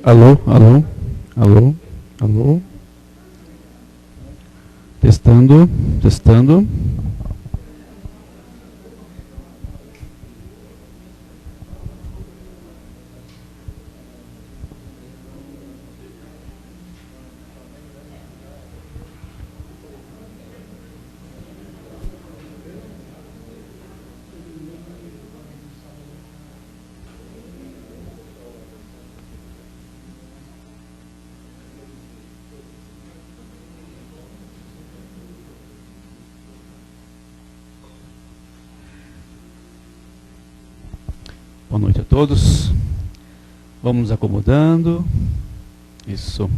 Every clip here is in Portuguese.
Alô, alô, alô, alô. Testando, testando. Boa noite a todos. Vamos nos acomodando. Isso.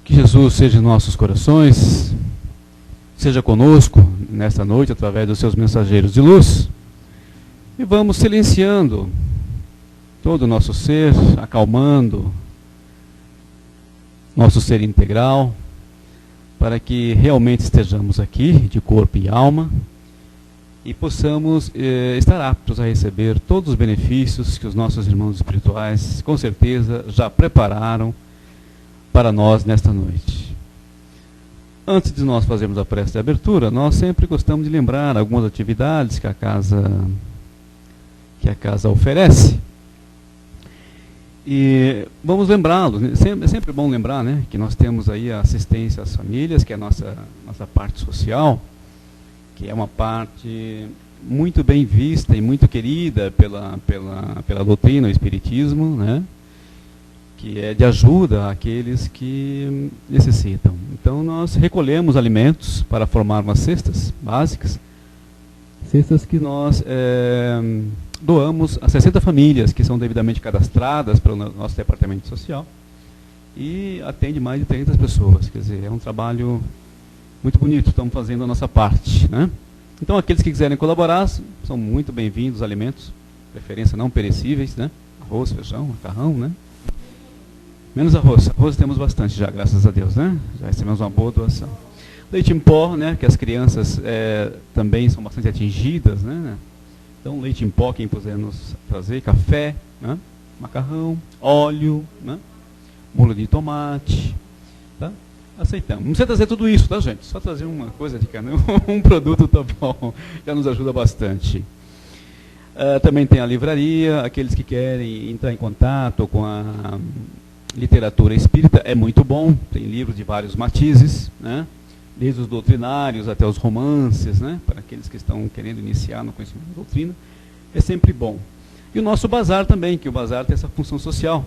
Que Jesus seja em nossos corações, seja conosco nesta noite através dos seus mensageiros de luz. E vamos silenciando todo o nosso ser, acalmando nosso ser integral, para que realmente estejamos aqui de corpo e alma, e possamos estar aptos a receber todos os benefícios que os nossos irmãos espirituais, com certeza, já prepararam para nós nesta noite. Antes de nós fazermos a prece de abertura, nós sempre gostamos de lembrar algumas atividades que a casa oferece. E vamos lembrá-los, é sempre bom lembrar, né, que nós temos aí a assistência às famílias, que é a nossa parte social, que é uma parte muito bem vista e muito querida pela doutrina, o Espiritismo, né? Que é de ajuda àqueles que necessitam. Então nós recolhemos alimentos para formar umas cestas básicas, cestas que nós doamos a 60 famílias que são devidamente cadastradas pelo nosso departamento social e atende mais de 300 pessoas. Quer dizer, é um trabalho muito bonito, estamos fazendo a nossa parte, né? Então, aqueles que quiserem colaborar, são muito bem-vindos, alimentos, preferência não perecíveis, né? Arroz, feijão, macarrão, né? Menos arroz. Arroz temos bastante já, graças a Deus, né? Já recebemos uma boa doação. Leite em pó, né? Que as crianças também são bastante atingidas, né? Então, leite em pó, quem puder nos trazer, café, né? Macarrão, óleo, né? Molho de tomate, tá? Aceitamos. Não precisa trazer tudo isso, tá, gente? Só trazer uma coisa de cada um produto tá bom, já nos ajuda bastante. Também tem a livraria, aqueles que querem entrar em contato com a literatura espírita, é muito bom, tem livros de vários matizes, né? Desde os doutrinários até os romances, né? Para aqueles que estão querendo iniciar no conhecimento da doutrina, é sempre bom. E o nosso bazar também, que o bazar tem essa função social.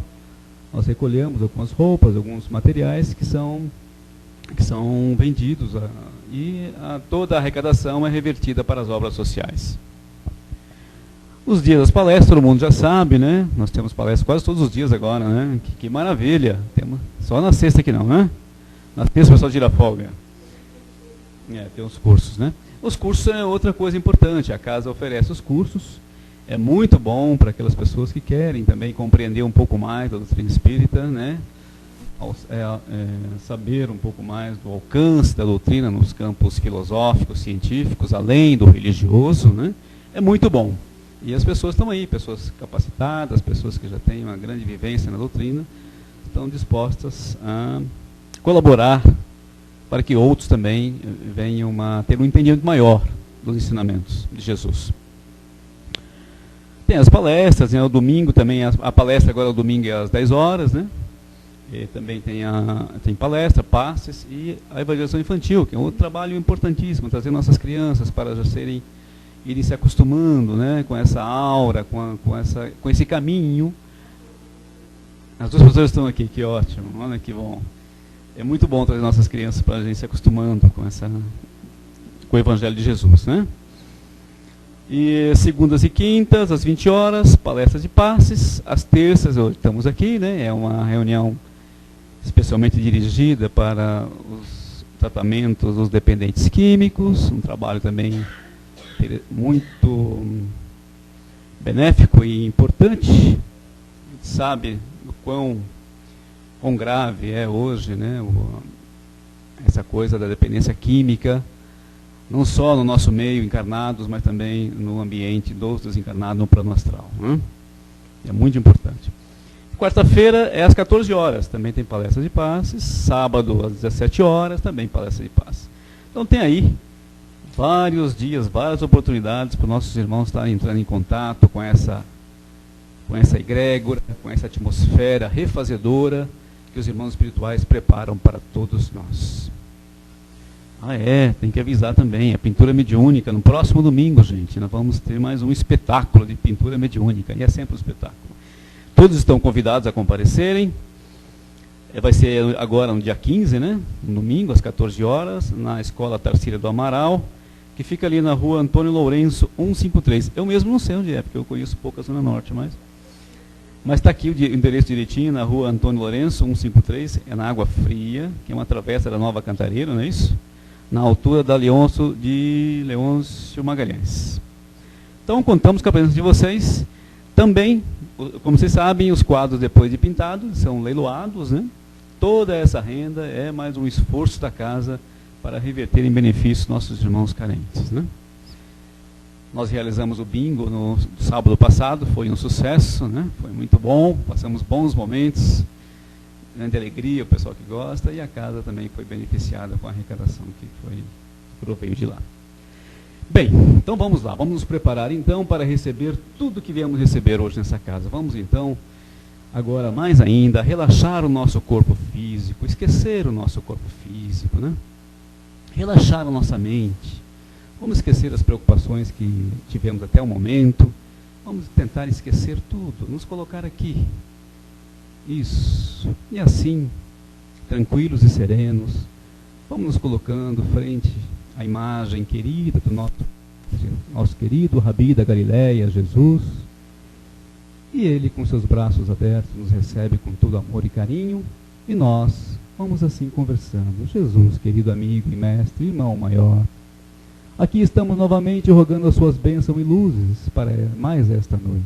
Nós recolhemos algumas roupas, alguns materiais que são vendidos e toda a arrecadação é revertida para as obras sociais. Os dias das palestras, todo mundo já sabe, né? Nós temos palestras quase todos os dias agora, né? Que maravilha! Temos, só na sexta que não, né? Na terça o pessoal tira folga. Tem os cursos, né? Os cursos é outra coisa importante, a casa oferece os cursos, é muito bom para aquelas pessoas que querem também compreender um pouco mais da doutrina espírita, né? Saber um pouco mais do alcance da doutrina nos campos filosóficos, científicos, além do religioso, né? É muito bom. E as pessoas estão aí, pessoas capacitadas, pessoas que já têm uma grande vivência na doutrina, estão dispostas a colaborar para que outros também venham a ter um entendimento maior dos ensinamentos de Jesus. Tem as palestras, né? O domingo também, a palestra agora é o domingo às 10 horas, né? E também tem palestra, passes e a evangelização infantil, que é um outro trabalho importantíssimo, trazer nossas crianças para já irem se acostumando, né, com essa aura, com esse caminho. As duas pessoas estão aqui, que ótimo, olha que bom. É muito bom trazer nossas crianças para a gente se acostumando com o Evangelho de Jesus, né? E segundas e quintas, às 20 horas, palestras de passes. Às terças, hoje estamos aqui, né? É uma reunião especialmente dirigida para os tratamentos dos dependentes químicos, um trabalho também muito benéfico e importante. A gente sabe o quão grave é hoje, né, essa coisa da dependência química não só no nosso meio, encarnados, mas também no ambiente dos desencarnados no plano astral. Né? É muito importante. Quarta-feira é às 14 horas, também tem palestra de passes. Sábado às 17 horas, também palestra de passes. Então tem aí vários dias, várias oportunidades para os nossos irmãos estarem entrando em contato com essa egrégora, com essa atmosfera refazedora que os irmãos espirituais preparam para todos nós. Tem que avisar também, a pintura mediúnica, no próximo domingo, gente, nós vamos ter mais um espetáculo de pintura mediúnica, e é sempre um espetáculo. Todos estão convidados a comparecerem. Vai ser agora no dia 15, né? No domingo, às 14 horas, na Escola Tarsila do Amaral, que fica ali na rua Antônio Lourenço, 153. Eu mesmo não sei onde é, porque eu conheço pouco a Zona Norte, mas está aqui o endereço direitinho, na rua Antônio Lourenço, 153, é na Água Fria, que é uma travessa da Nova Cantareira, não é isso? Na altura da Leôncio Magalhães. Então, contamos com a presença de vocês. Também, como vocês sabem, os quadros depois de pintados são leiloados, né? Toda essa renda é mais um esforço da casa para reverter em benefício nossos irmãos carentes, né? Nós realizamos o bingo no sábado passado, foi um sucesso, né? Foi muito bom, passamos bons momentos, grande alegria, o pessoal que gosta, e a casa também foi beneficiada com a arrecadação que proveio de lá. Bem, então vamos lá, vamos nos preparar então para receber tudo que viemos receber hoje nessa casa. Vamos então, agora mais ainda, relaxar o nosso corpo físico, esquecer o nosso corpo físico, né? Relaxar a nossa mente, vamos esquecer as preocupações que tivemos até o momento, vamos tentar esquecer tudo, nos colocar aqui. Isso, e assim, tranquilos e serenos, vamos nos colocando frente à imagem querida do nosso querido Rabi da Galileia, Jesus, e ele com seus braços abertos nos recebe com todo amor e carinho, e nós vamos assim conversando. Jesus, querido amigo e mestre, irmão maior, aqui estamos novamente rogando as suas bênçãos e luzes para mais esta noite.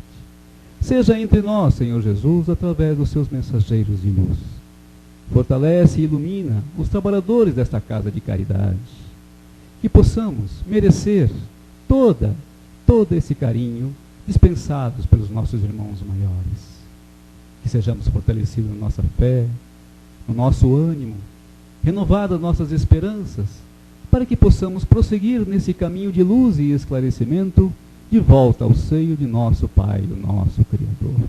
Seja entre nós, Senhor Jesus, através dos seus mensageiros de luz. Fortalece e ilumina os trabalhadores desta casa de caridade. Que possamos merecer todo esse carinho dispensados pelos nossos irmãos maiores. Que sejamos fortalecidos na nossa fé, no nosso ânimo, renovadas nossas esperanças, para que possamos prosseguir nesse caminho de luz e esclarecimento, de volta ao seio de nosso Pai, o nosso Criador.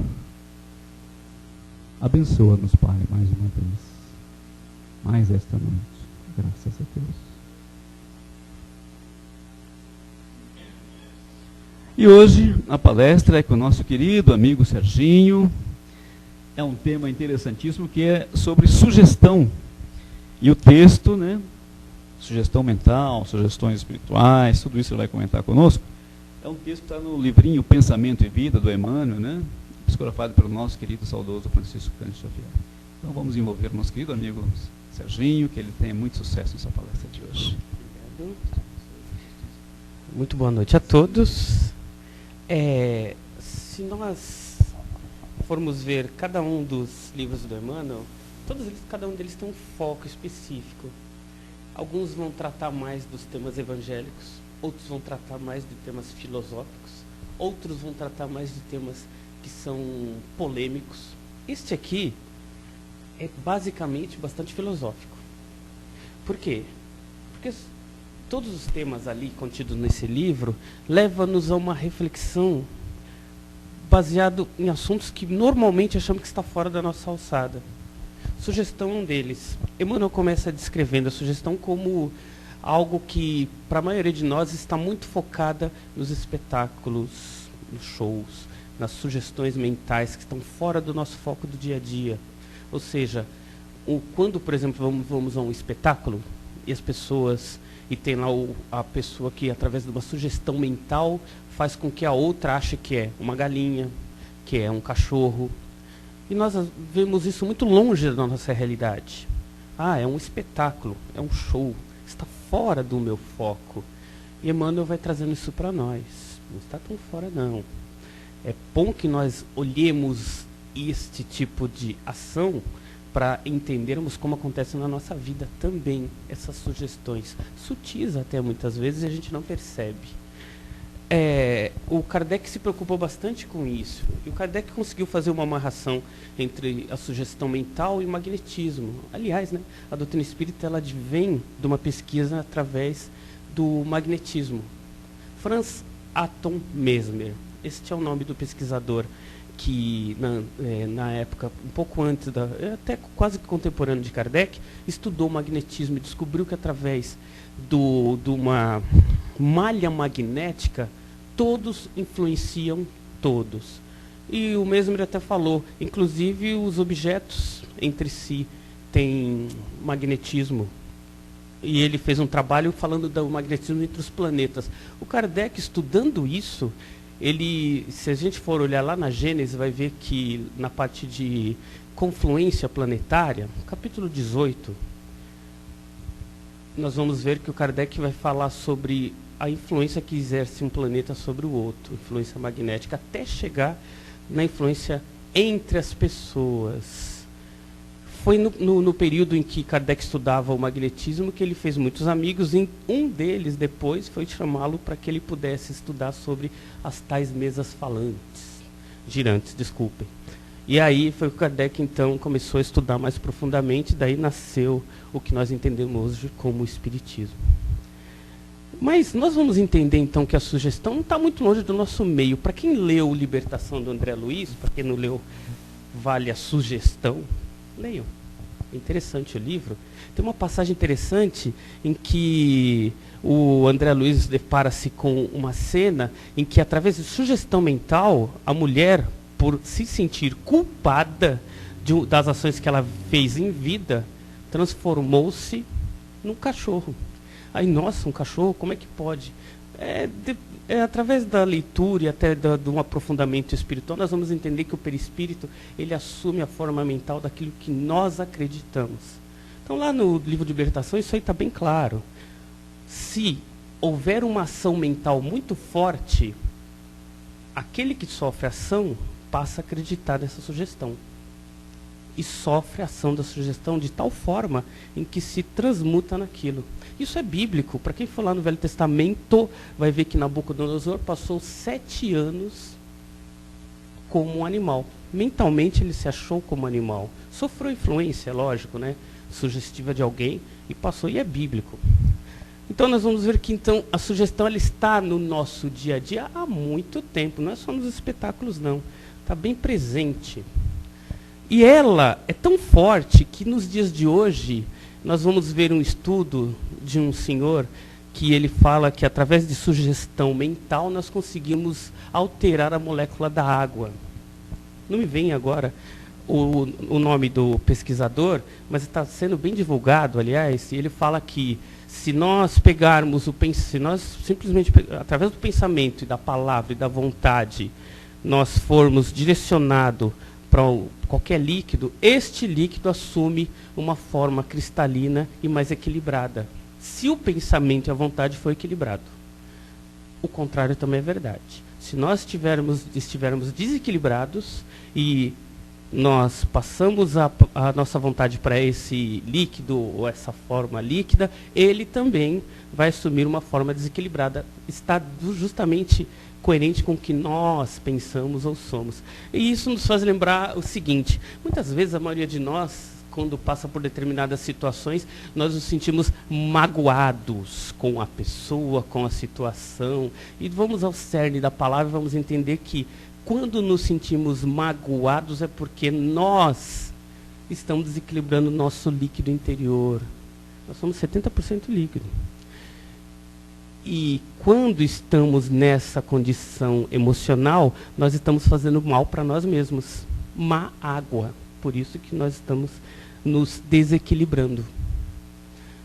Abençoa-nos, Pai, mais uma vez, mais esta noite, graças a Deus. E hoje a palestra é com o nosso querido amigo Serginho. É um tema interessantíssimo que é sobre sugestão. E o texto, né? Sugestão mental, sugestões espirituais, tudo isso ele vai comentar conosco. É um texto que está no livrinho Pensamento e Vida, do Emmanuel, né? Psicografado pelo nosso querido saudoso Francisco Cândido Xavier. Então vamos envolver o nosso querido amigo Serginho, que ele tenha muito sucesso nessa palestra de hoje. Obrigado. Muito boa noite a todos. Se nós formos ver cada um dos livros do Emmanuel, cada um deles tem um foco específico. Alguns vão tratar mais dos temas evangélicos, outros vão tratar mais de temas filosóficos, outros vão tratar mais de temas que são polêmicos. Este aqui é basicamente bastante filosófico. Por quê? Porque todos os temas ali contidos nesse livro levam-nos a uma reflexão baseado em assuntos que normalmente achamos que está fora da nossa alçada. Sugestão é um deles. Emmanuel começa descrevendo a sugestão como algo que, para a maioria de nós, está muito focada nos espetáculos, nos shows, nas sugestões mentais que estão fora do nosso foco do dia a dia. Ou seja, quando, por exemplo, vamos a um espetáculo e as pessoas... E tem lá a pessoa que, através de uma sugestão mental, faz com que a outra ache que é uma galinha, que é um cachorro. E nós vemos isso muito longe da nossa realidade. É um espetáculo, é um show, está fora do meu foco. E Emmanuel vai trazendo isso para nós. Não está tão fora, não. É bom que nós olhemos este tipo de ação para entendermos como acontece na nossa vida também essas sugestões, sutis até muitas vezes, e a gente não percebe. O Kardec se preocupou bastante com isso, e o Kardec conseguiu fazer uma amarração entre a sugestão mental e o magnetismo. Aliás, né, a doutrina espírita ela advém de uma pesquisa através do magnetismo. Franz Anton Mesmer, este é o nome do pesquisador que na época, um pouco antes, até quase contemporâneo de Kardec, estudou o magnetismo e descobriu que através de uma malha magnética, todos influenciam todos. E o Mesmer até falou, inclusive os objetos entre si têm magnetismo. E ele fez um trabalho falando do magnetismo entre os planetas. O Kardec, estudando isso, se a gente for olhar lá na Gênesis, vai ver que na parte de confluência planetária, capítulo 18, nós vamos ver que o Kardec vai falar sobre a influência que exerce um planeta sobre o outro, influência magnética, até chegar na influência entre as pessoas. Foi no período em que Kardec estudava o magnetismo que ele fez muitos amigos, e um deles depois foi chamá-lo para que ele pudesse estudar sobre as tais mesas girantes, desculpem. E aí foi que Kardec então começou a estudar mais profundamente, daí nasceu o que nós entendemos hoje como o Espiritismo. Mas nós vamos entender então que a sugestão não está muito longe do nosso meio. Para quem leu Libertação do André Luiz, para quem não leu Vale a Sugestão, leiam. É interessante o livro. Tem uma passagem interessante em que o André Luiz depara-se com uma cena em que, através de sugestão mental, a mulher, por se sentir culpada das ações que ela fez em vida, transformou-se num cachorro. Aí, nossa, um cachorro, como é que pode? Através da leitura e até de um aprofundamento espiritual, nós vamos entender que o perispírito ele assume a forma mental daquilo que nós acreditamos. Então, lá no livro de Libertação, isso aí está bem claro. Se houver uma ação mental muito forte, aquele que sofre a ação passa a acreditar nessa sugestão. E sofre a ação da sugestão de tal forma em que se transmuta naquilo. Isso é bíblico. Para quem for lá no Velho Testamento, vai ver que Nabucodonosor passou 7 anos como um animal. Mentalmente ele se achou como animal. Sofreu influência, lógico, né? Sugestiva de alguém e passou, e é bíblico. Então nós vamos ver que então a sugestão ela está no nosso dia a dia há muito tempo. Não é só nos espetáculos, não. Está bem presente. E ela é tão forte que nos dias de hoje nós vamos ver um estudo de um senhor que ele fala que através de sugestão mental nós conseguimos alterar a molécula da água. Não me vem agora o nome do pesquisador, mas está sendo bem divulgado, aliás, e ele fala que se nós pegarmos se nós simplesmente, através do pensamento e da palavra e da vontade, nós formos direcionados para qualquer líquido, este líquido assume uma forma cristalina e mais equilibrada. Se o pensamento e a vontade for equilibrado. O contrário também é verdade. Se nós estivermos desequilibrados e nós passamos a nossa vontade para esse líquido ou essa forma líquida, ele também vai assumir uma forma desequilibrada. Está justamente coerente com o que nós pensamos ou somos. E isso nos faz lembrar o seguinte: muitas vezes a maioria de nós, quando passa por determinadas situações, nós nos sentimos magoados com a pessoa, com a situação. E vamos ao cerne da palavra e vamos entender que quando nos sentimos magoados é porque nós estamos desequilibrando o nosso líquido interior. Nós somos 70% líquido. E quando estamos nessa condição emocional, nós estamos fazendo mal para nós mesmos. Má água. Por isso que nós estamos nos desequilibrando.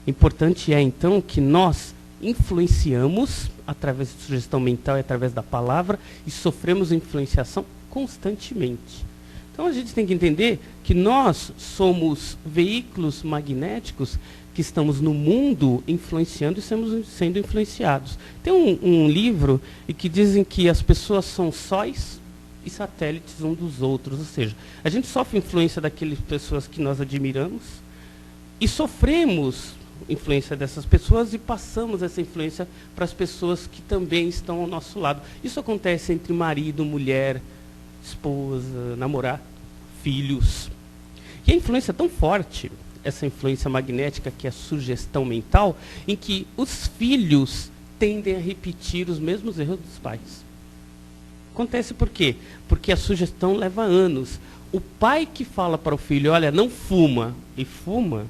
Importante é, então, que nós influenciamos através de sugestão mental e através da palavra e sofremos influenciação constantemente. Então, a gente tem que entender que nós somos veículos magnéticos que estamos no mundo influenciando e sendo influenciados. Tem um livro que dizem que as pessoas são sóis e satélites um dos outros. Ou seja, a gente sofre influência daquelas pessoas que nós admiramos e sofremos influência dessas pessoas e passamos essa influência para as pessoas que também estão ao nosso lado. Isso acontece entre marido, mulher, esposa, namorado, filhos. E a influência é tão forte, essa influência magnética, que é a sugestão mental, em que os filhos tendem a repetir os mesmos erros dos pais. Acontece por quê? Porque a sugestão leva anos. O pai que fala para o filho, olha, não fuma, e fuma,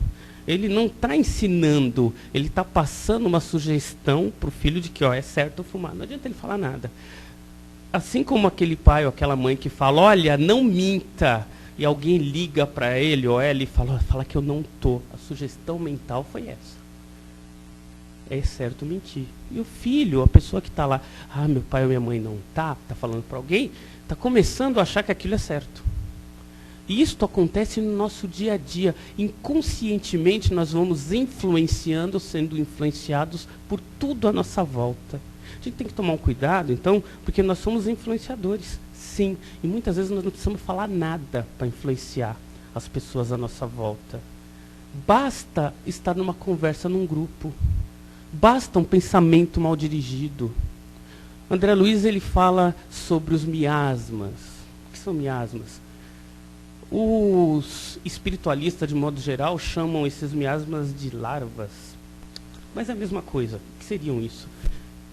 ele não está ensinando, ele está passando uma sugestão para o filho de que, ó, é certo fumar. Não adianta ele falar nada. Assim como aquele pai ou aquela mãe que fala, olha, não minta, e alguém liga para ele ou ela e fala que eu não estou. A sugestão mental foi essa. É certo mentir. E o filho, a pessoa que está lá, meu pai ou minha mãe não está falando para alguém, está começando a achar que aquilo é certo. E isto acontece no nosso dia a dia. Inconscientemente nós vamos influenciando, sendo influenciados por tudo à nossa volta. A gente tem que tomar um cuidado, então, porque nós somos influenciadores, sim. E muitas vezes nós não precisamos falar nada para influenciar as pessoas à nossa volta. Basta estar numa conversa num grupo. Basta um pensamento mal dirigido. André Luiz, ele fala sobre os miasmas. O que são miasmas? Os espiritualistas, de modo geral, chamam esses miasmas de larvas. Mas é a mesma coisa. O que seriam isso?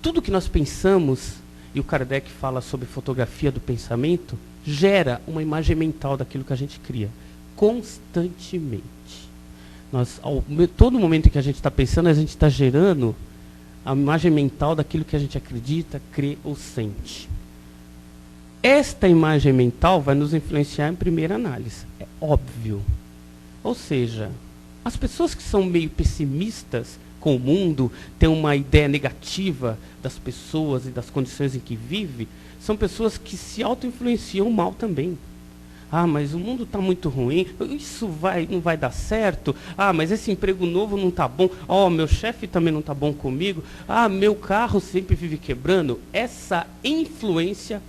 Tudo que nós pensamos, e o Kardec fala sobre fotografia do pensamento, gera uma imagem mental daquilo que a gente cria, constantemente. Todo momento em que a gente está pensando, a gente está gerando a imagem mental daquilo que a gente acredita, crê ou sente. Esta imagem mental vai nos influenciar em primeira análise, é óbvio. Ou seja, as pessoas que são meio pessimistas com o mundo, têm uma ideia negativa das pessoas e das condições em que vive, são pessoas que se auto-influenciam mal também. Mas o mundo está muito ruim, isso não vai dar certo, mas esse emprego novo não está bom, meu chefe também não está bom comigo, meu carro sempre vive quebrando. Essa influência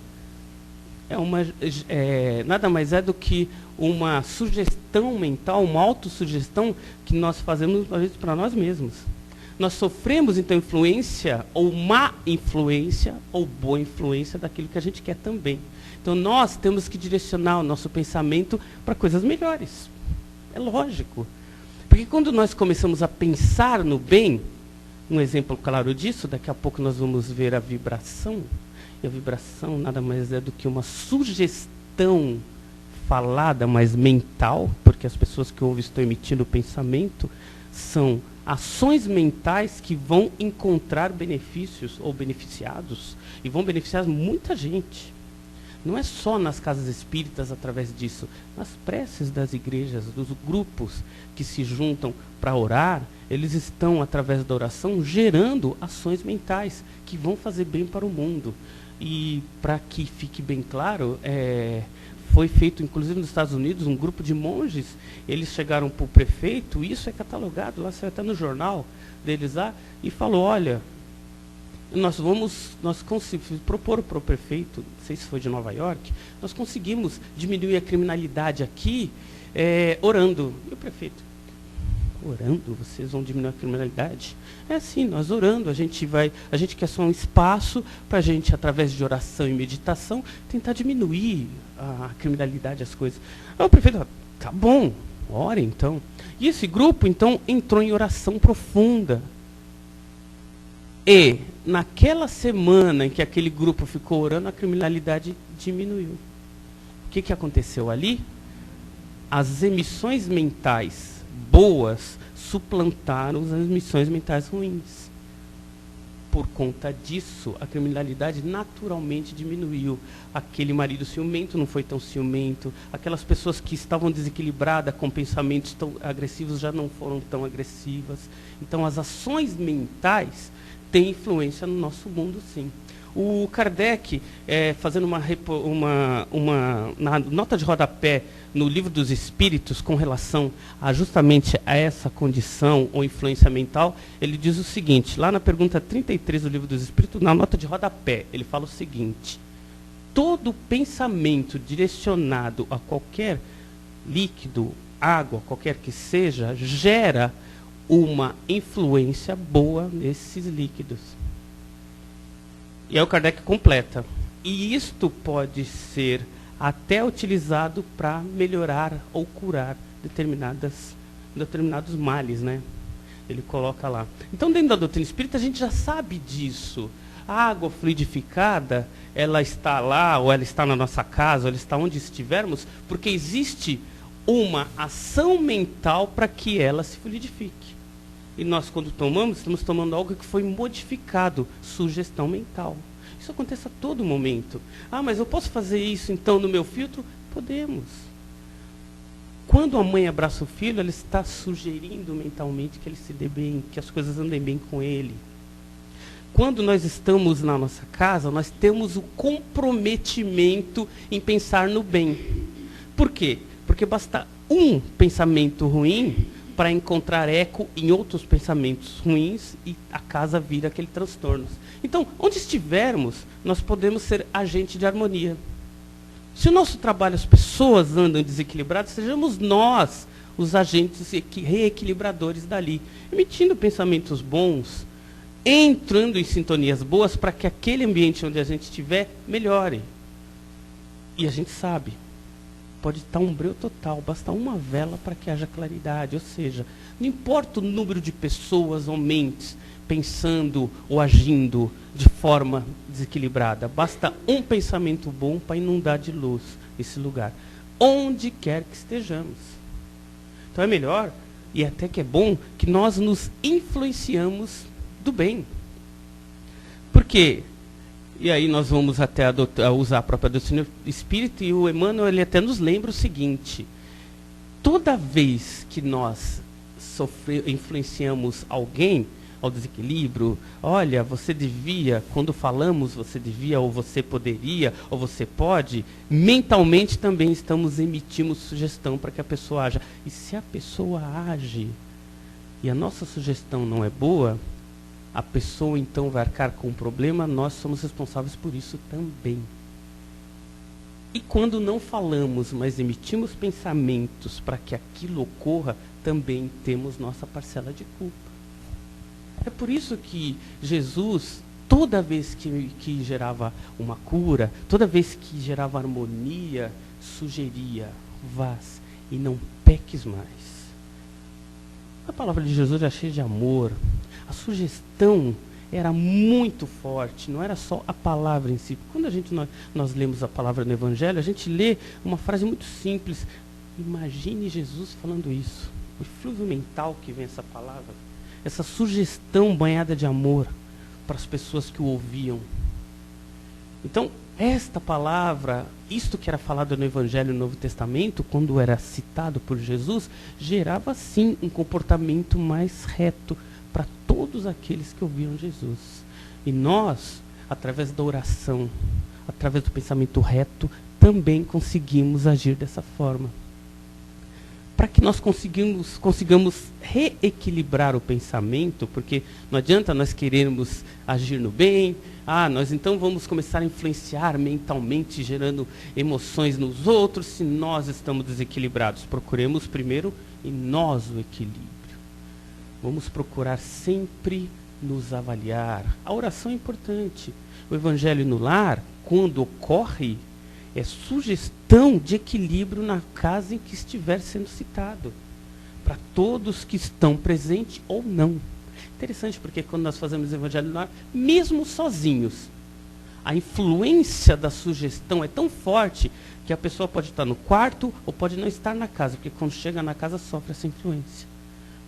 nada mais é do que uma sugestão mental, uma autossugestão que nós fazemos às vezes para nós mesmos. Nós sofremos então influência, ou má influência, ou boa influência daquilo que a gente quer também. Então nós temos que direcionar o nosso pensamento para coisas melhores. É lógico. Porque quando nós começamos a pensar no bem, um exemplo claro disso, daqui a pouco nós vamos ver a vibração. E a vibração nada mais é do que uma sugestão falada, mas mental, porque as pessoas que ouvem estão emitindo o pensamento, são ações mentais que vão encontrar benefícios ou beneficiados, e vão beneficiar muita gente. Não é só nas casas espíritas através disso, nas preces das igrejas, dos grupos que se juntam para orar, eles estão, através da oração, gerando ações mentais que vão fazer bem para o mundo. E, para que fique bem claro, foi feito, inclusive nos Estados Unidos, um grupo de monges, eles chegaram para o prefeito, isso é catalogado, lá saiu até no jornal deles lá, e falou, olha, nós conseguimos propor para o prefeito, não sei se foi de Nova York, nós conseguimos diminuir a criminalidade aqui, orando. E o prefeito, orando? Vocês vão diminuir a criminalidade? É assim, nós orando, a gente quer só um espaço para a gente, através de oração e meditação, tentar diminuir a criminalidade, as coisas. Aí o prefeito, tá bom, ora então. E esse grupo, então, entrou em oração profunda. E, naquela semana em que aquele grupo ficou orando, a criminalidade diminuiu. O que aconteceu ali? As emissões mentais boas suplantaram as emissões mentais ruins. Por conta disso, a criminalidade naturalmente diminuiu. Aquele marido ciumento não foi tão ciumento. Aquelas pessoas que estavam desequilibradas com pensamentos tão agressivos já não foram tão agressivas. Então, as ações mentais têm influência no nosso mundo, sim. O Kardec, fazendo na nota de rodapé no Livro dos Espíritos, com relação justamente a essa condição ou influência mental, ele diz o seguinte, lá na pergunta 33 do Livro dos Espíritos, na nota de rodapé, ele fala o seguinte, todo pensamento direcionado a qualquer líquido, água, qualquer que seja, gera uma influência boa nesses líquidos. E aí o Kardec completa. E isto pode ser até utilizado para melhorar ou curar determinados males, né? Ele coloca lá. Então, dentro da doutrina espírita, a gente já sabe disso. A água fluidificada, ela está lá, ou ela está na nossa casa, ou ela está onde estivermos, porque existe uma ação mental para que ela se fluidifique. E nós, quando tomamos, estamos tomando algo que foi modificado, sugestão mental. Isso acontece a todo momento. Ah, mas eu posso fazer isso então no meu filtro? Podemos. Quando a mãe abraça o filho, ela está sugerindo mentalmente que ele se dê bem, que as coisas andem bem com ele. Quando nós estamos na nossa casa, nós temos o comprometimento em pensar no bem. Por quê? Porque basta um pensamento ruim para encontrar eco em outros pensamentos ruins e a casa vira aquele transtorno. Então, onde estivermos, nós podemos ser agente de harmonia. Se o nosso trabalho, as pessoas andam desequilibradas, sejamos nós os agentes reequilibradores dali, emitindo pensamentos bons, entrando em sintonias boas para que aquele ambiente onde a gente estiver melhore. E a gente sabe, pode estar um breu total, basta uma vela para que haja claridade. Ou seja, não importa o número de pessoas ou mentes pensando ou agindo de forma desequilibrada, basta um pensamento bom para inundar de luz esse lugar, onde quer que estejamos. Então é melhor, e até que é bom, que nós nos influenciamos do bem. Por quê? E aí nós vamos até usar a própria doutrina espírita, e o Emmanuel ele até nos lembra o seguinte: toda vez que nós influenciamos alguém ao desequilíbrio, olha, você devia, quando falamos você devia, ou você poderia, ou você pode, mentalmente também emitimos sugestão para que a pessoa haja. E se a pessoa age e a nossa sugestão não é boa, a pessoa então vai arcar com um problema, nós somos responsáveis por isso também. E quando não falamos, mas emitimos pensamentos para que aquilo ocorra, também temos nossa parcela de culpa. É por isso que Jesus, toda vez que gerava uma cura, toda vez que gerava harmonia, sugeria: vás e não peques mais. A palavra de Jesus era cheia de amor. A sugestão era muito forte, não era só a palavra em si. Quando nós lemos a palavra no Evangelho, a gente lê uma frase muito simples. Imagine Jesus falando isso. O eflúvio mental que vem essa palavra, essa sugestão banhada de amor para as pessoas que o ouviam. Então, esta palavra, isto que era falado no Evangelho e no Novo Testamento, quando era citado por Jesus, gerava sim um comportamento mais reto para todos aqueles que ouviam Jesus. E nós, através da oração, através do pensamento reto, também conseguimos agir dessa forma. Para que nós consigamos reequilibrar o pensamento, porque não adianta nós querermos agir no bem, nós então vamos começar a influenciar mentalmente, gerando emoções nos outros, se nós estamos desequilibrados. Procuremos primeiro em nós o equilíbrio. Vamos procurar sempre nos avaliar. A oração é importante. O Evangelho no lar, quando ocorre, é sugestão de equilíbrio na casa em que estiver sendo citado, para todos que estão presentes ou não. Interessante, porque quando nós fazemos o Evangelho no lar, mesmo sozinhos, a influência da sugestão é tão forte que a pessoa pode estar no quarto ou pode não estar na casa, porque quando chega na casa sofre essa influência.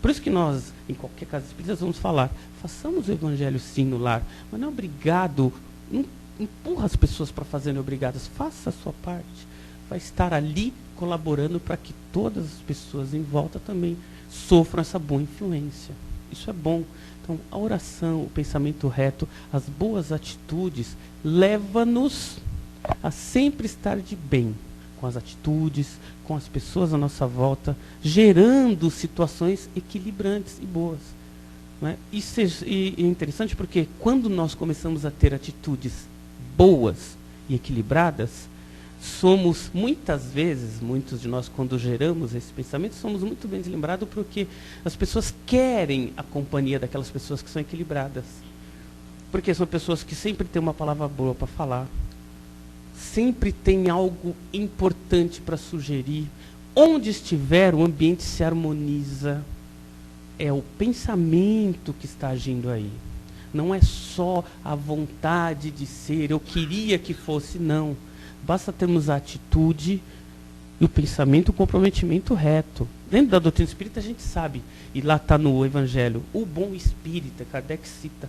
Por isso que nós, em qualquer casa espírita, vamos falar: façamos o Evangelho sim no lar, mas não é obrigado, não empurra as pessoas para fazerem obrigadas, faça a sua parte. Vai estar ali colaborando para que todas as pessoas em volta também sofram essa boa influência. Isso é bom. Então, a oração, o pensamento reto, as boas atitudes, leva-nos a sempre estar de bem com as atitudes, com as pessoas à nossa volta, gerando situações equilibrantes e boas. Não é? Isso é interessante porque quando nós começamos a ter atitudes boas e equilibradas, somos muitas vezes, muitos de nós quando geramos esse pensamento, somos muito bem lembrados porque as pessoas querem a companhia daquelas pessoas que são equilibradas. Porque são pessoas que sempre têm uma palavra boa para falar, sempre tem algo importante para sugerir. Onde estiver, o ambiente se harmoniza. É o pensamento que está agindo aí. Não é só a vontade de ser, eu queria que fosse, não. Basta termos a atitude e o pensamento, o comprometimento reto. Dentro da doutrina espírita a gente sabe, e lá está no Evangelho, o bom espírita. Kardec cita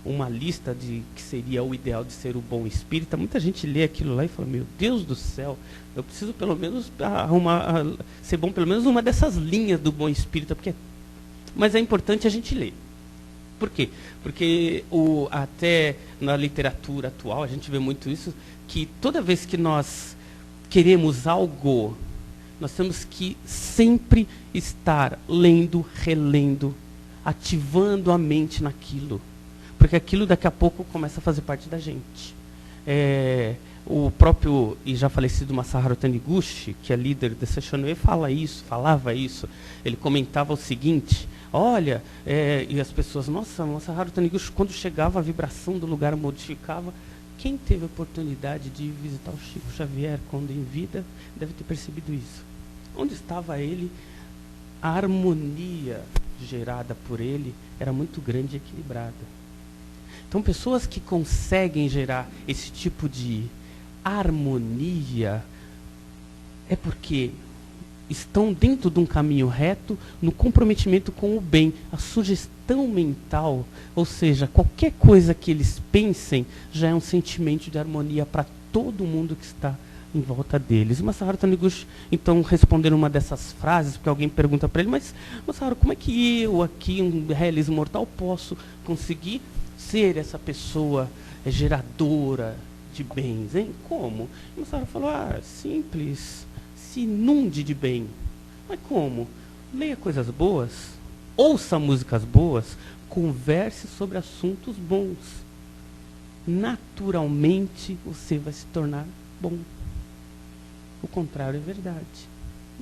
uma lista de que seria o ideal de ser o bom espírita. Muita gente lê aquilo lá e fala, meu Deus do céu, eu preciso pelo menos ser bom pelo menos uma dessas linhas do bom espírita, mas é importante a gente ler. Por quê? Porque até na literatura atual a gente vê muito isso, que toda vez que nós queremos algo, nós temos que sempre estar lendo, relendo, ativando a mente naquilo. Porque aquilo daqui a pouco começa a fazer parte da gente. O próprio, e já falecido Masaharu Taniguchi, que é líder da Seishono-e, falava isso. Ele comentava o seguinte, olha, e as pessoas, nossa, Masaharu Taniguchi, quando chegava a vibração do lugar modificava. Quem teve a oportunidade de visitar o Chico Xavier quando em vida, deve ter percebido isso. Onde estava ele, a harmonia gerada por ele era muito grande e equilibrada. Então, pessoas que conseguem gerar esse tipo de harmonia é porque estão dentro de um caminho reto, no comprometimento com o bem, a sugestão mental, ou seja, qualquer coisa que eles pensem já é um sentimento de harmonia para todo mundo que está em volta deles. Masaharu Taniguchi, então, respondendo uma dessas frases, porque alguém pergunta para ele, mas Masaharu, como é que eu aqui, um realismo mortal, posso conseguir ser essa pessoa geradora de bens, hein? Como? E Masaharu falou, simples, se inunde de bem. Mas como? Leia coisas boas, ouça músicas boas, converse sobre assuntos bons. Naturalmente você vai se tornar bom. O contrário é verdade.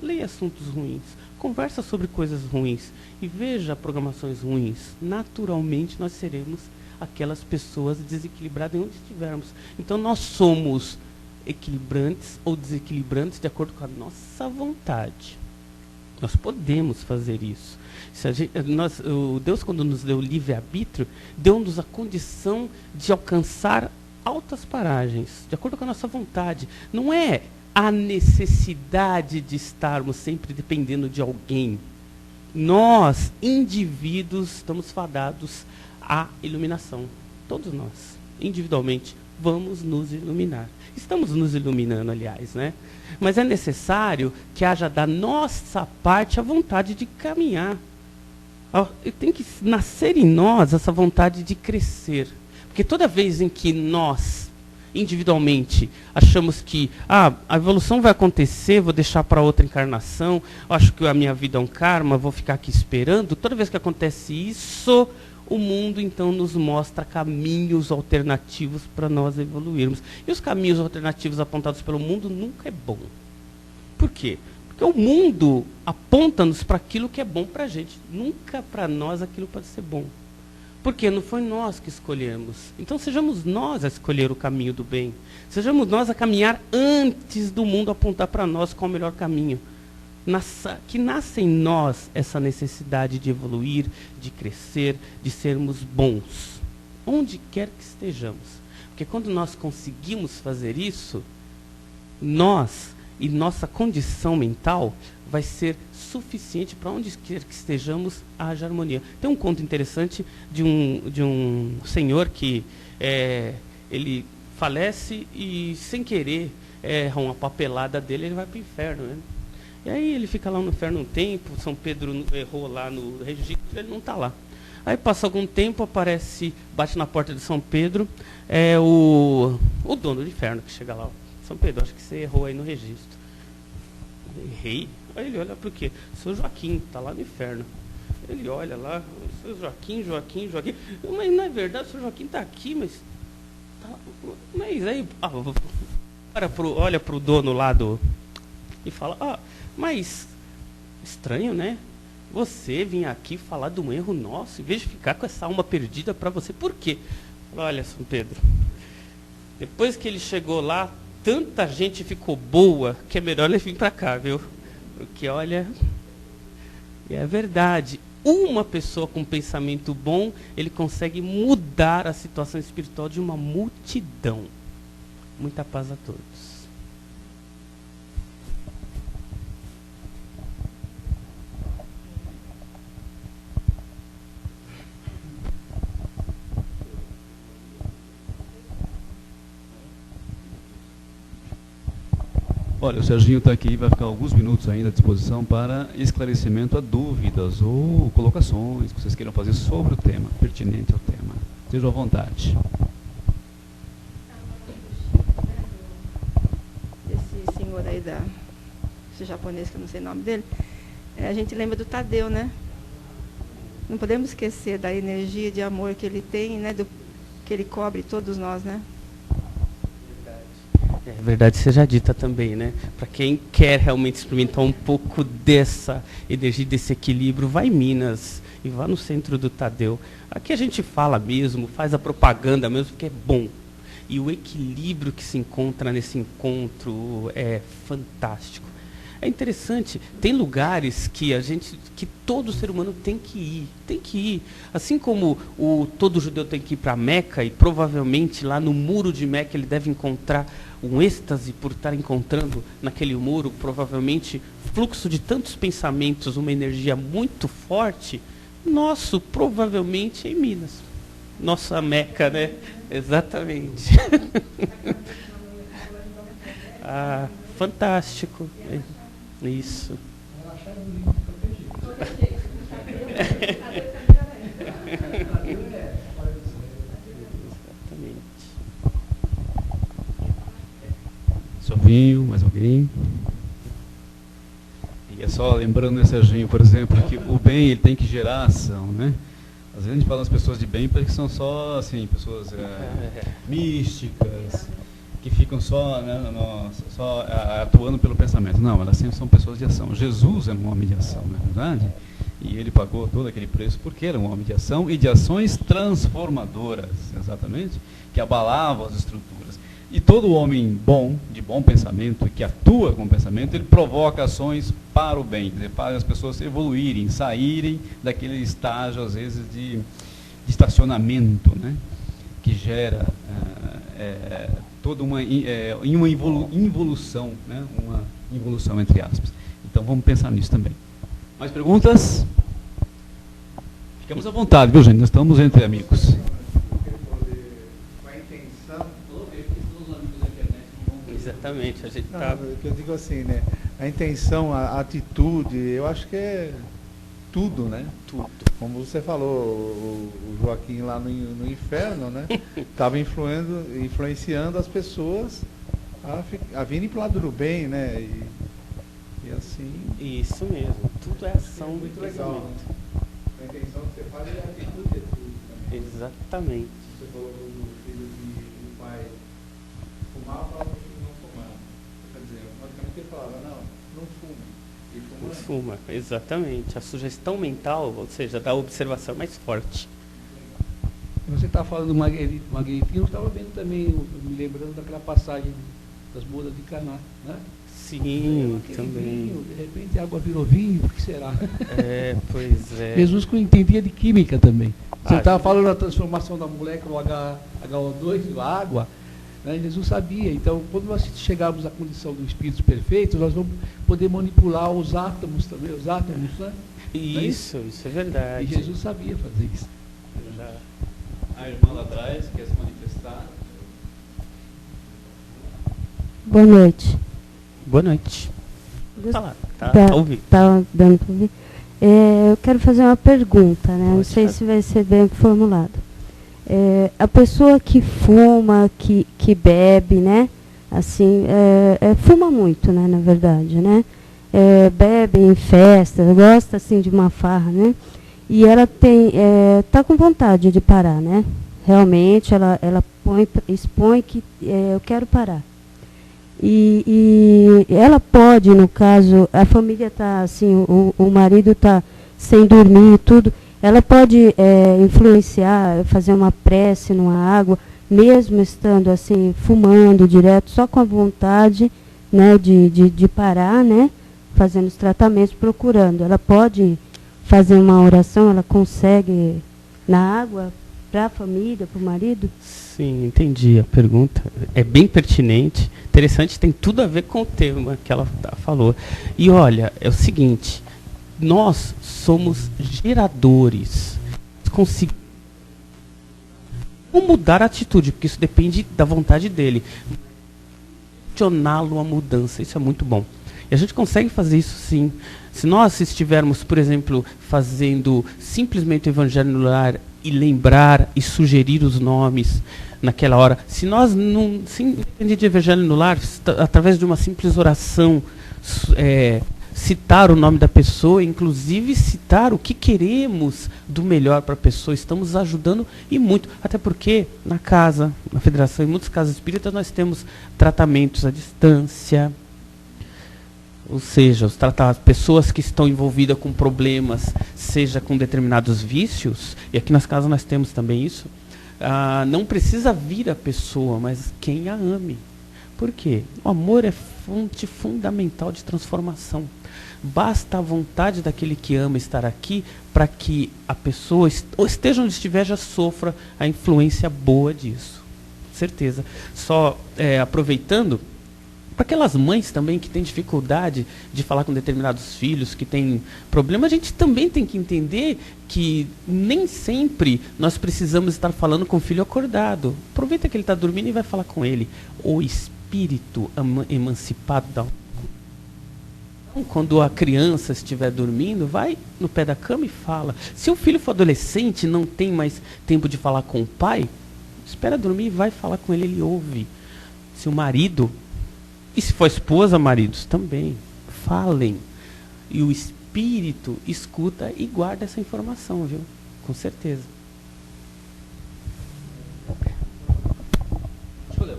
Leia assuntos ruins, conversa sobre coisas ruins e veja programações ruins. Naturalmente nós seremos aquelas pessoas desequilibradas em onde estivermos. Então nós somos equilibrantes ou desequilibrantes de acordo com a nossa vontade. Nós podemos fazer isso. O Deus, quando nos deu o livre-arbítrio, deu-nos a condição de alcançar altas paragens, de acordo com a nossa vontade. Não é a necessidade de estarmos sempre dependendo de alguém. Nós, indivíduos, estamos fadados à iluminação. Todos nós, individualmente, vamos nos iluminar. Estamos nos iluminando, aliás, né? Mas é necessário que haja da nossa parte a vontade de caminhar. Tem que nascer em nós essa vontade de crescer. Porque toda vez em que nós, individualmente, achamos que a evolução vai acontecer, vou deixar para outra encarnação, acho que a minha vida é um karma, vou ficar aqui esperando, toda vez que acontece isso, o mundo então nos mostra caminhos alternativos para nós evoluirmos. E os caminhos alternativos apontados pelo mundo nunca é bom. Por quê? Porque o mundo aponta-nos para aquilo que é bom para a gente. Nunca para nós aquilo pode ser bom. Porque não foi nós que escolhemos. Então sejamos nós a escolher o caminho do bem. Sejamos nós a caminhar antes do mundo apontar para nós qual é o melhor caminho. Que nasce em nós essa necessidade de evoluir, de crescer, de sermos bons, onde quer que estejamos. Porque quando nós conseguimos fazer isso, nós e nossa condição mental vai ser suficiente para onde quer que estejamos, haja harmonia. Tem um conto interessante de um senhor que ele falece e, sem querer, uma papelada dele, ele vai para o inferno, né? E aí ele fica lá no inferno um tempo, São Pedro errou lá no registro, ele não está lá. Aí passa algum tempo, bate na porta de São Pedro, o dono do inferno que chega lá. São Pedro, acho que você errou aí no registro. Errei? Aí ele olha, por quê? Seu Joaquim, está lá no inferno. Ele olha lá, seu Joaquim. Mas não é verdade, o seu Joaquim está aqui, mas Mas aí, olha pro dono lá e fala, mas estranho, né? Você vir aqui falar de um erro nosso, em vez de ficar com essa alma perdida para você. Por quê? Olha, São Pedro, depois que ele chegou lá, tanta gente ficou boa que é melhor ele vir para cá, viu? Porque, olha, é verdade. Uma pessoa com pensamento bom, ele consegue mudar a situação espiritual de uma multidão. Muita paz a todos. Olha, o Serginho está aqui, vai ficar alguns minutos ainda à disposição para esclarecimento a dúvidas ou colocações que vocês queiram fazer sobre o tema, pertinente ao tema. Sejam à vontade. Esse senhor aí, esse japonês, que eu não sei o nome dele, a gente lembra do Tadeu, né? Não podemos esquecer da energia de amor que ele tem, né? Que ele cobre todos nós, né? É verdade seja dita também, né? Para quem quer realmente experimentar um pouco dessa energia, desse equilíbrio, vai em Minas e vá no centro do Tadeu. Aqui a gente fala mesmo, faz a propaganda mesmo, porque é bom. E o equilíbrio que se encontra nesse encontro é fantástico. É interessante, tem lugares que todo ser humano tem que ir. Assim como todo judeu tem que ir para Meca, e provavelmente lá no muro de Meca ele deve encontrar um êxtase por estar encontrando naquele muro, provavelmente fluxo de tantos pensamentos, uma energia muito forte, nosso provavelmente é em Minas. Nossa Meca, né? Exatamente. Fantástico. Isso. Exatamente. Sovinho, mais alguém? E é só lembrando, né, Serginho, por exemplo, que o bem ele tem que gerar ação, né? Às vezes a gente fala das pessoas de bem porque são só assim, pessoas místicas, que ficam só atuando pelo pensamento. Não, elas sempre são pessoas de ação. Jesus é um homem de ação, não é verdade? E ele pagou todo aquele preço porque era um homem de ação e de ações transformadoras, exatamente, que abalavam as estruturas. E todo homem bom, de bom pensamento, que atua com pensamento, ele provoca ações para o bem, quer dizer, para as pessoas evoluírem, saírem daquele estágio, às vezes, de estacionamento, né, que gera toda uma involução, né, uma involução entre aspas. Então vamos pensar nisso também. Mais perguntas? Ficamos à vontade, viu, gente? Nós estamos entre amigos. Exatamente, a gente tá... Eu digo assim, né? A intenção, a atitude, eu acho que é tudo, né? Tudo. Como você falou, o Joaquim lá no inferno, né? Estava influenciando as pessoas a virem para o lado do bem, né? E assim... Isso mesmo, tudo é ação. Muito legal, né? A intenção que você faz é a atitude de tudo também. Exatamente. Você falou do filho do pai fumar, falava para o filho não fumar. Quer dizer, automaticamente ele falava, não fuma. E fumando. Não fuma, exatamente. A sugestão mental, ou seja, da observação mais forte. Você está falando do Marguerite, eu estava vendo também, me lembrando daquela passagem das bodas de Caná, né? Sim, também. Vinho, de repente a água virou vinho, por que será? Pois é. Jesus entendia de química também. Você estava falando da transformação da molécula HO2, a água, né? Jesus sabia. Então, quando nós chegarmos à condição do Espírito perfeito, nós vamos poder manipular os átomos também, né? Isso é verdade. E Jesus sabia fazer isso. A irmã lá atrás quer se manifestar. Boa noite. Boa noite. Tá ouvindo. Tá dando para ouvir. Eu quero fazer uma pergunta, né? Não sei se vai ser bem formulado. A pessoa que fuma, que bebe, né? Assim, fuma muito, né? Na verdade, né? Bebe em festa, gosta assim de uma farra, né? E ela tá com vontade de parar, né? realmente ela expõe que eu quero parar. E ela pode, no caso, a família está assim, o marido está sem dormir e tudo, ela pode influenciar, fazer uma prece numa água, mesmo estando assim, fumando direto, só com a vontade, né, de parar, né, fazendo os tratamentos, procurando. Ela pode fazer uma oração, ela consegue na água para a família, para o marido? Sim, entendi a pergunta. É bem pertinente, interessante, tem tudo a ver com o tema que ela falou. E olha, é o seguinte, nós somos geradores. Conseguimos mudar a atitude, porque isso depende da vontade dele. Direcioná-lo à mudança, isso é muito bom. E a gente consegue fazer isso sim. Se nós estivermos, por exemplo, fazendo simplesmente o evangelho no lar e lembrar e sugerir os nomes naquela hora, se nós não, sem depender de evangelho no lar, através de uma simples oração, citar o nome da pessoa, inclusive citar o que queremos do melhor para a pessoa, estamos ajudando e muito, até porque na casa, na federação, em muitas casas espíritas nós temos tratamentos à distância, ou seja, as pessoas que estão envolvidas com problemas, seja com determinados vícios, e aqui nas casas nós temos também isso, não precisa vir a pessoa, mas quem a ame. Por quê? O amor é fonte fundamental de transformação. Basta a vontade daquele que ama estar aqui para que a pessoa, ou esteja onde estiver, já sofra a influência boa disso. Certeza. Só aproveitando, para aquelas mães também que têm dificuldade de falar com determinados filhos, que têm problema, a gente também tem que entender que nem sempre nós precisamos estar falando com o filho acordado. Aproveita que ele está dormindo e vai falar com ele. O espírito emancipado da... Então, quando a criança estiver dormindo, vai no pé da cama e fala. Se o filho for adolescente e não tem mais tempo de falar com o pai, espera dormir e vai falar com ele, ele ouve. Se o marido... E se for esposa, maridos, também. Falem. E o espírito escuta e guarda essa informação, viu? Com certeza. Deixa eu ler.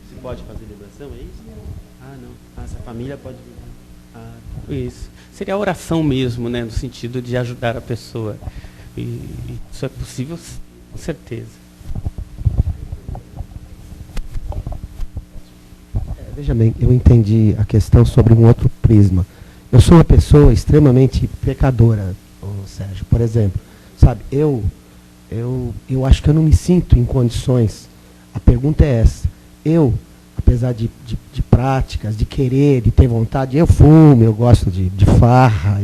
Você pode fazer libação, é isso? Não. Essa família pode... isso. Seria a oração mesmo, né? No sentido de ajudar a pessoa. E isso é possível, com certeza. Veja bem, eu entendi a questão sobre um outro prisma. Eu sou uma pessoa extremamente pecadora, Sérgio. Por exemplo, sabe, eu acho que eu não me sinto em condições. A pergunta é essa. Eu, apesar de práticas, de querer, de ter vontade, eu fumo, eu gosto de farra,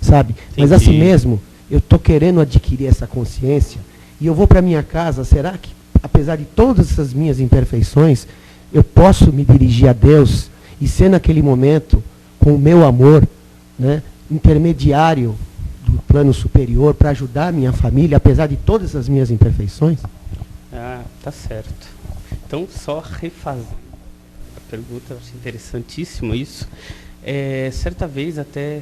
sabe? Mas assim mesmo, eu estou querendo adquirir essa consciência e eu vou para minha casa, será que, apesar de todas essas minhas imperfeições, eu posso me dirigir a Deus e ser naquele momento, com o meu amor, né, intermediário do plano superior para ajudar a minha família, apesar de todas as minhas imperfeições? Tá certo. Então, só refazer a pergunta, eu acho interessantíssimo isso. Certa vez, até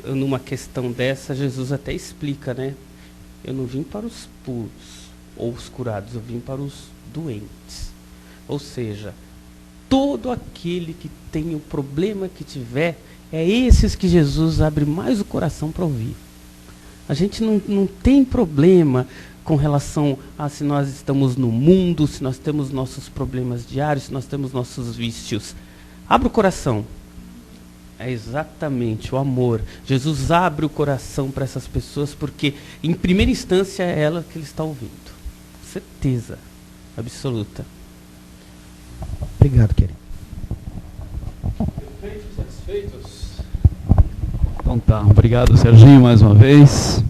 numa questão dessa, Jesus até explica, né? Eu não vim para os puros ou os curados, eu vim para os doentes. Ou seja, todo aquele que tem o problema que tiver, é esses que Jesus abre mais o coração para ouvir. A gente não tem problema com relação a se nós estamos no mundo, se nós temos nossos problemas diários, se nós temos nossos vícios. Abre o coração. É exatamente o amor. Jesus abre o coração para essas pessoas porque, em primeira instância, é ela que ele está ouvindo. Certeza absoluta. Obrigado, querido. Perfeitos, satisfeitos? Então tá, obrigado, Serginho, mais uma vez,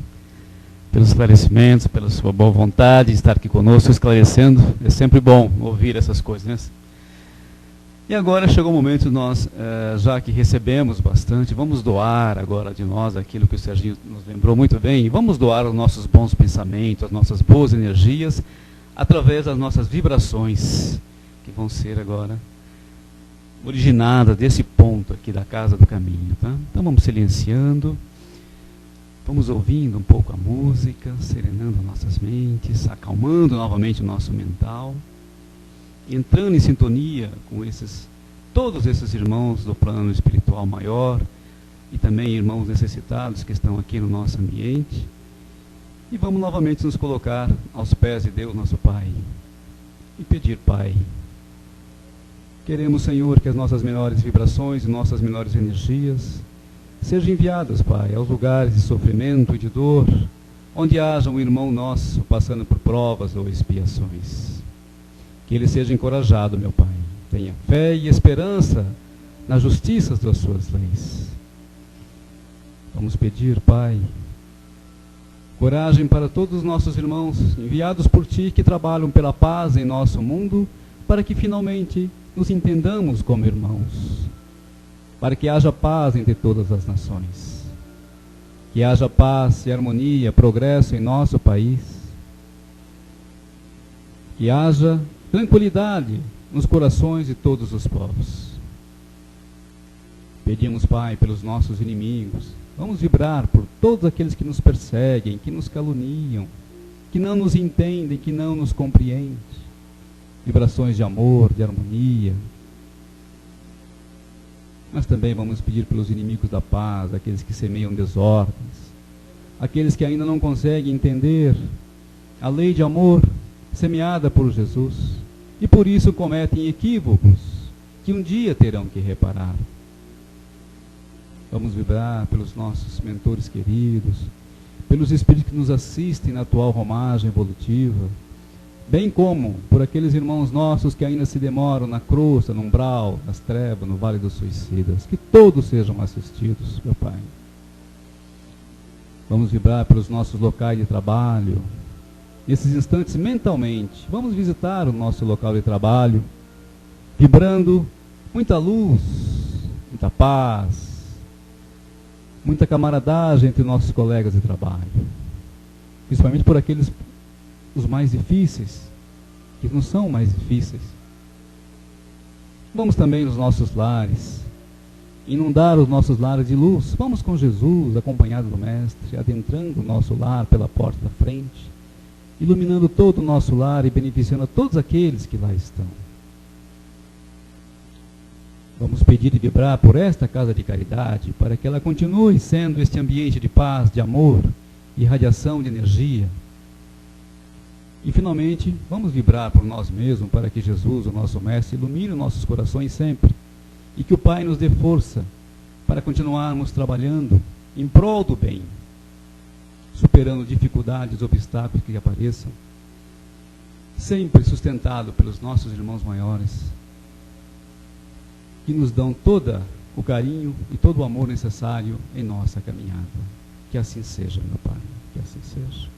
pelos esclarecimentos, pela sua boa vontade de estar aqui conosco, esclarecendo. É sempre bom ouvir essas coisas, né? E agora chegou o momento de nós, já que recebemos bastante, vamos doar agora de nós aquilo que o Serginho nos lembrou muito bem, e vamos doar os nossos bons pensamentos, as nossas boas energias, através das nossas vibrações, que vão ser agora originadas desse ponto aqui da Casa do Caminho. Tá? Então vamos silenciando, Vamos ouvindo um pouco a música, serenando nossas mentes, acalmando novamente o nosso mental, entrando em sintonia com todos esses irmãos do plano espiritual maior e também irmãos necessitados que estão aqui no nosso ambiente. E vamos novamente nos colocar aos pés de Deus, nosso Pai, e pedir: Pai, queremos, Senhor, que as nossas melhores vibrações e nossas melhores energias sejam enviadas, Pai, aos lugares de sofrimento e de dor, onde haja um irmão nosso passando por provas ou expiações. Que ele seja encorajado, meu Pai, tenha fé e esperança nas justiças das suas leis. Vamos pedir, Pai, coragem para todos os nossos irmãos enviados por Ti que trabalham pela paz em nosso mundo, para que finalmente nos entendamos como irmãos, para que haja paz entre todas as nações, que haja paz e harmonia, progresso em nosso país, que haja tranquilidade nos corações de todos os povos. Pedimos, Pai, pelos nossos inimigos. Vamos vibrar por todos aqueles que nos perseguem, que nos caluniam, que não nos entendem, que não nos compreendem. Vibrações de amor, de harmonia. Mas também vamos pedir pelos inimigos da paz, aqueles que semeiam desordens, aqueles que ainda não conseguem entender a lei de amor semeada por Jesus e por isso cometem equívocos que um dia terão que reparar. Vamos vibrar pelos nossos mentores queridos, pelos espíritos que nos assistem na atual romagem evolutiva, bem como por aqueles irmãos nossos que ainda se demoram na crosta, no umbral, nas trevas, no vale dos suicidas. Que todos sejam assistidos, meu Pai. Vamos vibrar pelos nossos locais de trabalho. Nesses instantes, mentalmente, vamos visitar o nosso local de trabalho, vibrando muita luz, muita paz, muita camaradagem entre nossos colegas de trabalho, principalmente por aqueles os mais difíceis, que não são mais difíceis. Vamos também nos nossos lares, inundar os nossos lares de luz. Vamos com Jesus, acompanhado do Mestre, adentrando o nosso lar pela porta da frente, iluminando todo o nosso lar e beneficiando a todos aqueles que lá estão. Vamos pedir e vibrar por esta casa de caridade, para que ela continue sendo este ambiente de paz, de amor e irradiação de energia. E finalmente, vamos vibrar por nós mesmos, para que Jesus, o nosso Mestre, ilumine os nossos corações sempre, e que o Pai nos dê força para continuarmos trabalhando em prol do bem, superando dificuldades, obstáculos que apareçam, sempre sustentado pelos nossos irmãos maiores, que nos dão todo o carinho e todo o amor necessário em nossa caminhada. Que assim seja, meu Pai, que assim seja.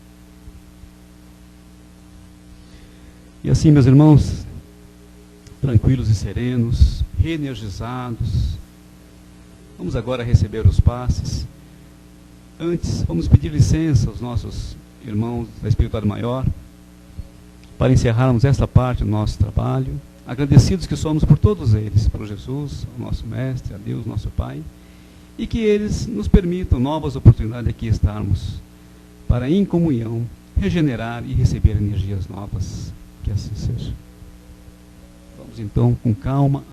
E assim, meus irmãos, tranquilos e serenos, reenergizados, vamos agora receber os passes. Antes, vamos pedir licença aos nossos irmãos da Espiritualidade Maior, para encerrarmos esta parte do nosso trabalho, agradecidos que somos por todos eles, por Jesus, o nosso Mestre, a Deus, nosso Pai, e que eles nos permitam novas oportunidades de aqui estarmos, para em comunhão, regenerar e receber energias novas. Que assim seja. Vamos então com calma